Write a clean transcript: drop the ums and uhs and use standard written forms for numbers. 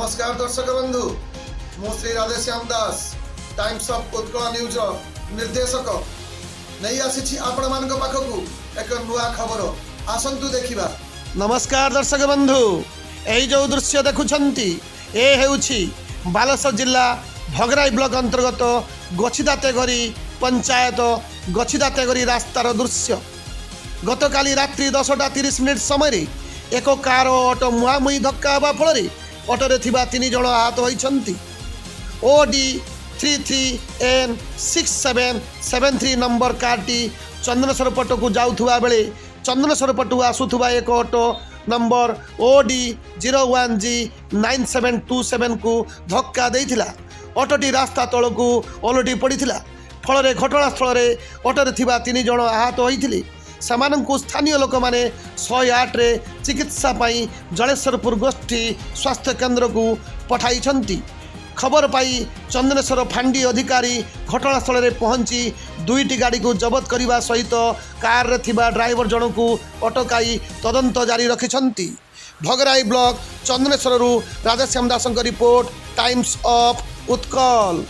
नमस्कार दर्शक बंधु मु श्री राधेश्याम दास टाइम्स ऑफ उत्कल न्यूज निर्देशक नहीं आसी आपण मान पाखक एक नुआ खबर आसतु देखा। नमस्कार दर्शक बंधु यही जो दृश्य देखुंट ए हेउछि बालेश्वर जिला भगराई ब्लॉक अंतर्गत गछिदातेगरी पंचायत गछिदातेगरी रास्तार दृश्य। गतकाली रात्रि 10:30 समय एक कार ऑटो मुहांमुही धक्का हवा फल ऑटोरे थिबा 3 जण आहत होइछन्ति। OD 33N6773 नंबर कारटी चंदनेश्वर पटकू जाउथुवा बेले चंदनेश्वर पटू आसुथुवा एक ऑटो नंबर OD 01G9727 को धक्का देइथिला। ऑटोटी रास्ता तलकू ओलटी पड़िथिला। फल घटनास्थल में ऑटोरे थिबा 3 जण आहत होइथिले। सेमानंकु स्थानीय लोक माने 108 रे चिकित्सा पाई जलेश्वरपुर गोष्ठी स्वास्थ्य केन्द्र को पठाई। खबर पाई चंदनेश्वर फांडी अधिकारी घटनास्थल में पहुंची 2टी गाड़ी को जबत करने सहित कार रे थिबा ड्राइवर जन को अटकाई तदंत जारी रखिछन्ति। Bhograi block Chandaneswar Radheshyam Das report Times of Utkal.